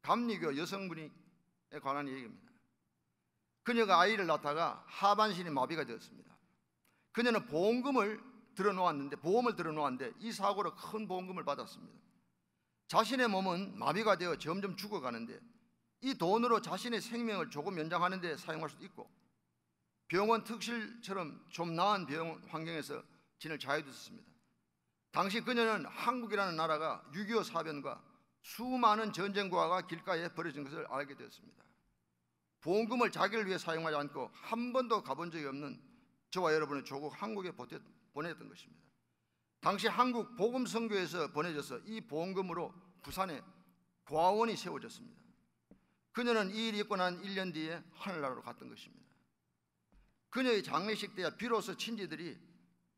Speaker 1: 감리교 여성분에 관한 얘기입니다. 그녀가 아이를 낳다가 하반신이 마비가 되었습니다. 그녀는 보험을 들어놓았는데 이 사고로 큰 보험금을 받았습니다. 자신의 몸은 마비가 되어 점점 죽어가는데 이 돈으로 자신의 생명을 조금 연장하는 데 사용할 수도 있고 병원 특실처럼 좀 나은 병원 환경에서 지낼 자유도 있었습니다. 당시 그녀는 한국이라는 나라가 6.25 사변과 수많은 전쟁과가 길가에 벌어진 것을 알게 되었습니다. 보험금을 자기를 위해 사용하지 않고 한 번도 가본 적이 없는 저와 여러분의 조국 한국에 보냈던 것입니다. 당시 한국 복음선교에서 보내져서 이 보험금으로 부산에 과원이 세워졌습니다. 그녀는 이 일이 있고 난 1년 뒤에 하늘나라로 갔던 것입니다. 그녀의 장례식 때야 비로소 친지들이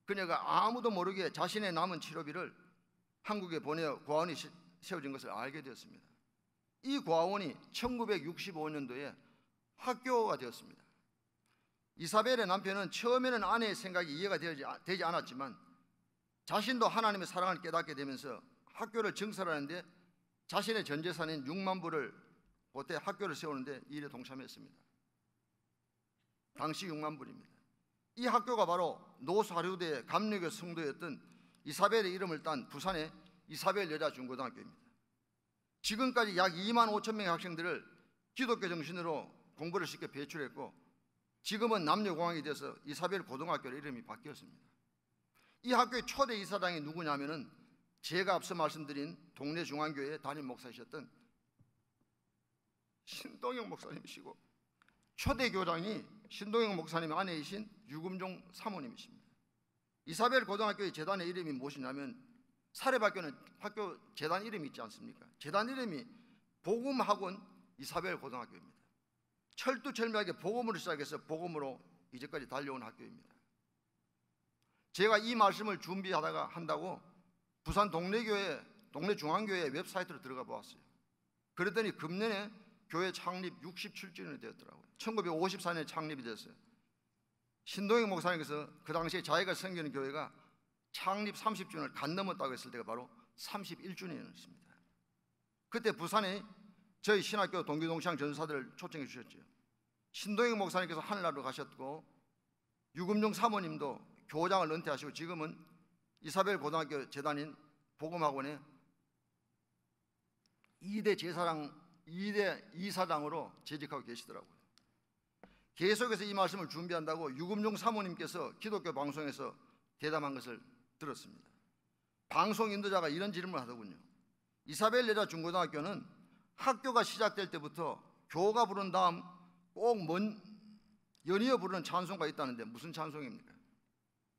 Speaker 1: 그녀가 아무도 모르게 자신의 남은 치료비를 한국에 보내어 과원이 세워진 것을 알게 되었습니다. 이 과원이 1965년도에 학교가 되었습니다. 이사벨의 남편은 처음에는 아내의 생각이 이해가 되지 않았지만 자신도 하나님의 사랑을 깨닫게 되면서 학교를 증설하는데 자신의 전 재산인 6만 불을 보태 학교를 세우는데 이 일에 동참했습니다. 당시 6만 불입니다. 이 학교가 바로 노스 할리우드의 감리교 성도였던 이사벨의 이름을 딴 부산의 이사벨 여자 중고등학교입니다. 지금까지 약 2만 5천 명의 학생들을 기독교 정신으로 공부를 시켜 배출했고 지금은 남녀공학이 돼서 이사벨 고등학교 이름이 바뀌었습니다. 이 학교의 초대 이사장이 누구냐면은 제가 앞서 말씀드린 동네 중앙교회 담임 목사이셨던 신동영 목사님이시고 초대 교장이 신동영 목사님의 아내이신 유금종 사모님이십니다. 이사벨 고등학교의 재단의 이름이 무엇이냐면 사립학교는 학교 재단 이름이 있지 않습니까? 재단 이름이 복음학원 이사벨 고등학교입니다. 철두철미하게 복음으로 시작해서 복음으로 이제까지 달려온 학교입니다. 제가 이 말씀을 한다고 부산 동네 중앙교회 웹사이트로 들어가 보았어요. 그랬더니 금년에 교회 창립 67주년이 되었더라고요. 1954년에 창립이 됐어요. 신동영 목사님께서 그 당시에 자기가 섬기는 교회가 창립 30주년을 간 넘었다고 했을 때가 바로 31주년이었습니다. 그때 부산에 저희 신학교 동기동창 전사들을 초청해 주셨죠. 신동영 목사님께서 하늘나라로 가셨고 유금종 사모님도 교장을 은퇴하시고 지금은 이사벨 고등학교 재단인 복음학원의 2대 이사장으로 재직하고 계시더라고요. 계속해서 이 말씀을 준비한다고 유금종 사모님께서 기독교 방송에서 대담한 것을 들었습니다. 방송 인도자가 이런 질문을 하더군요. 이사벨 여자 중고등학교는 학교가 시작될 때부터 교가 부른 다음 꼭 연이어 부르는 찬송가 있다는데 무슨 찬송입니까?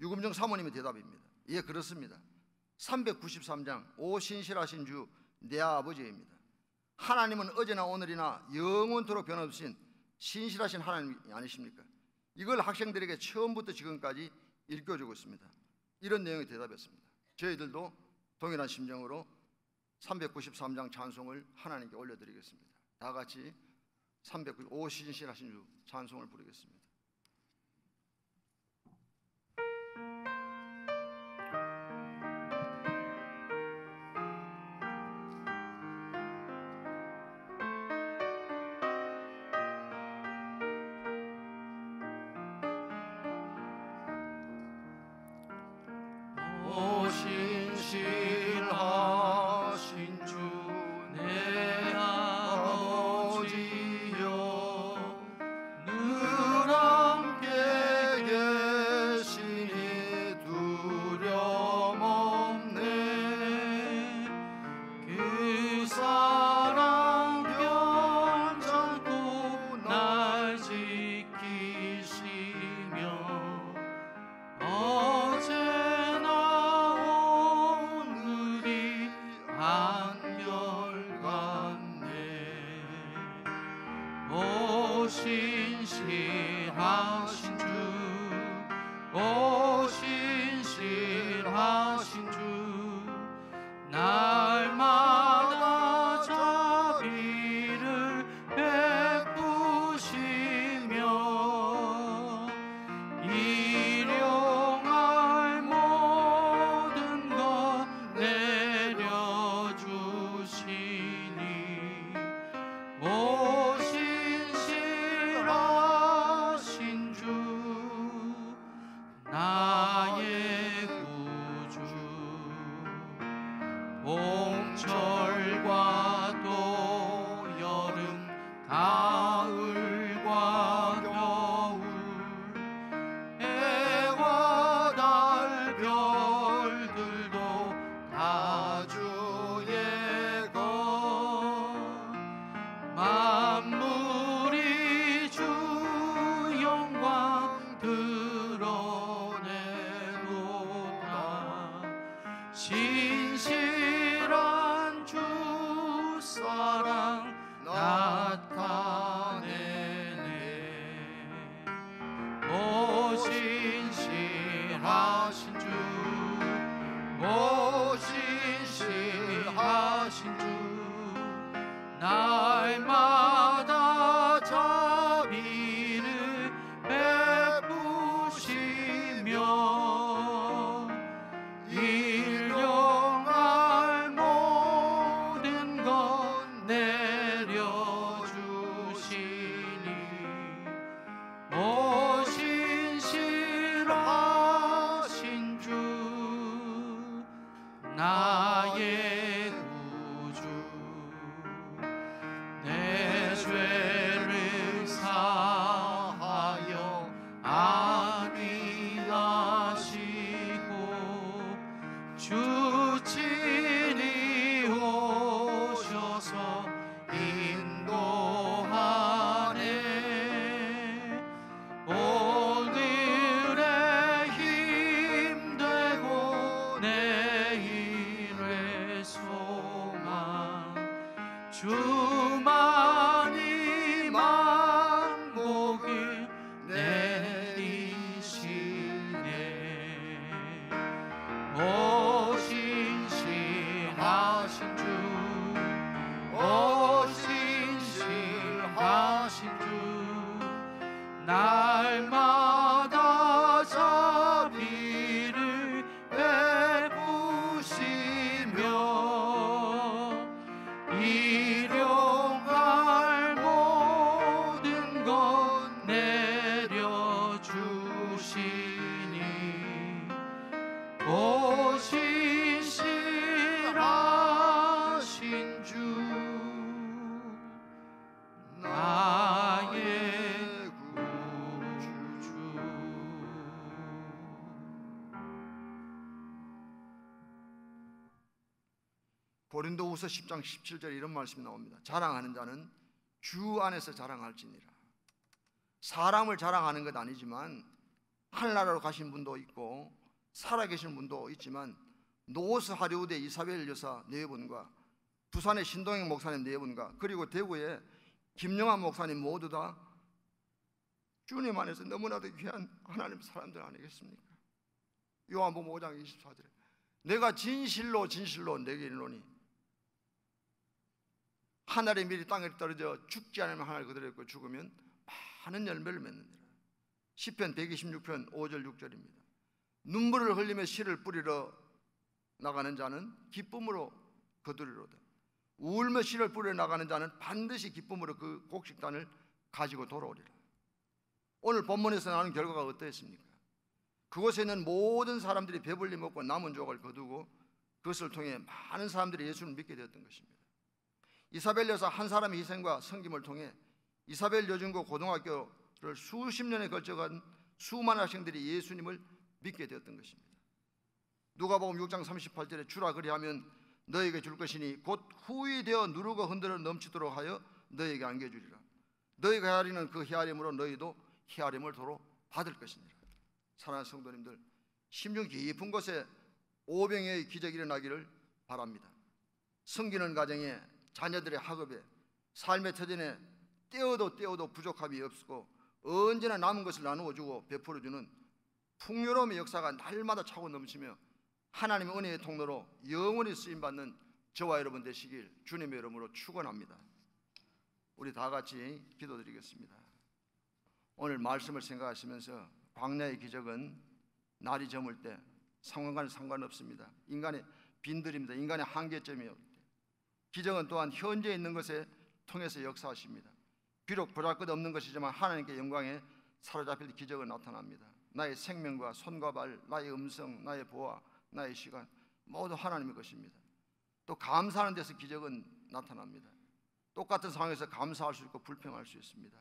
Speaker 1: 유금정 사모님의 대답입니다. 예, 그렇습니다. 393장 오 신실하신 주 내 아버지입니다. 하나님은 어제나 오늘이나 영원토록 변함없으신 신실하신 하나님이 아니십니까? 이걸 학생들에게 처음부터 지금까지 읽혀주고 있습니다. 이런 내용의 대답이었습니다. 저희들도 동일한 심정으로 393장 찬송을 하나님께 올려드리겠습니다. 다 같이 395 신실하신 주 찬송을 부르겠습니다.
Speaker 2: 신실하신 주 내 아버지여 늘 함께 계시니 두려움 없네. 그 사랑 변찮고 날 지키시며 어제나 오늘이 한결같네. 오 신실하신 주, 오 신실하신 주, 날마다 자비를 베푸시며 일용할 모든 것 내려주시니 오 신실하신 주 나의 구주. 봄철과 또 여름 가을과 겨울 해와 달 별들도 다 주의 것. 만물이 주 영광 드러내도다. 신실한 주 사랑 나타내네. 오 신실하신 주, 오 신실하신 주, 날마다 자비를 베푸시며 일용할 모든 것 내려주시니 오 신실하신 주 나의 구주. 내 죄를 사하여 안위하시고 주 친히 오셔서 인도하네. 오늘의 힘 되고 내일의 소망 주만이 만복을 내리시네. 오 신실하신 주, 오 신실하신 주, 날마다 자비를 베푸시며 일용할 모든 것 내려주시니 오 신실하신 주 나의 구주.
Speaker 1: 고린도후서 10장 17절에 이런 말씀이 나옵니다. 자랑하는 자는 주 안에서 자랑할지니라. 사람을 자랑하는 것 아니지만 하늘나라로 가신 분도 있고 살아계신 분도 있지만 노스 하리우드의 이사벨 여사 4분과 부산의 신동영 목사님 4분과 그리고 대구의 김영환 목사님 모두 다 주님 안에서 너무나도 귀한 하나님 사람들 아니겠습니까? 요한복음 5장 24절에 내가 진실로 내게 이르노니 하늘의 밀이 땅에 떨어져 죽지 않으면 하늘 그대로 있고 죽으면 많은 열매를 맺느니라. 시편 126편 5절 6절입니다. 눈물을 흘리며 씨를 뿌리러 나가는 자는 기쁨으로 거두리로다. 울며 씨를 뿌리러 나가는 자는 반드시 기쁨으로 그 곡식단을 가지고 돌아오리라. 오늘 본문에서 나오는 결과가 어떠했습니까? 그곳에 있는 모든 사람들이 배불리 먹고 남은 조각을 거두고 그것을 통해 많은 사람들이 예수를 믿게 되었던 것입니다. 이사벨 여사 한 사람의 희생과 섬김을 통해 이사벨 여중고 고등학교를 수십 년에 걸쳐간 수많은 학생들이 예수님을 믿게 되었던 것입니다. 누가복음 6장 38절에 주라 그리하면 너에게 줄 것이니 곧 후히 되어 누르고 흔들어 넘치도록 하여 너에게 안겨주리라. 너희가 헤아리는 그 헤아림으로 너희도 헤아림을 도로 받을 것이니라. 사랑하는 성도님들, 심령 깊은 곳에 오병이어의 기적이 일어나기를 바랍니다. 섬기는 가정에, 자녀들의 학업에, 삶의 터전에 떼어도 부족함이 없고 언제나 남은 것을 나누어주고 베풀어주는 풍요로움의 역사가 날마다 차고 넘치며 하나님의 은혜의 통로로 영원히 쓰임받는 저와 여러분 되시길 주님의 이름으로 축원합니다. 우리 다 같이 기도드리겠습니다. 오늘 말씀을 생각하시면서 광야의 기적은 날이 저물 때 상황과는 상관없습니다. 인간의 빈들입니다. 인간의 한계점이요. 기적은 또한 현재 있는 것에 통해서 역사하십니다. 비록 보잘것없는 것이지만 하나님께 영광에 사로잡힐 기적은 나타납니다. 나의 생명과 손과 발, 나의 음성, 나의 보아, 나의 시간 모두 하나님의 것입니다. 또 감사하는 데서 기적은 나타납니다. 똑같은 상황에서 감사할 수 있고 불평할 수 있습니다.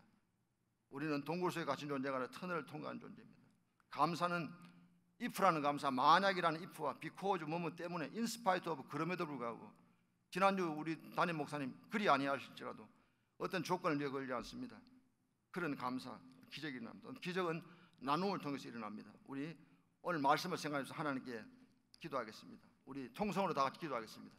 Speaker 1: 우리는 동굴 속에 갇힌 존재가 아니라 터널을 통과한 존재입니다. 감사는 if라는 감사, 만약이라는 if와 because 뭐뭐 때문에 in spite of 그럼에도 불구하고 지난주 우리 담임 목사님 그리 아니하실지라도 어떤 조건을 위해 걸지 않습니다. 그런 감사, 기적이 일어납니다. 기적은 나눔을 통해서 일어납니다. 우리 오늘 말씀을 생각해서 하나님께 기도하겠습니다. 우리 통성으로 다 같이 기도하겠습니다.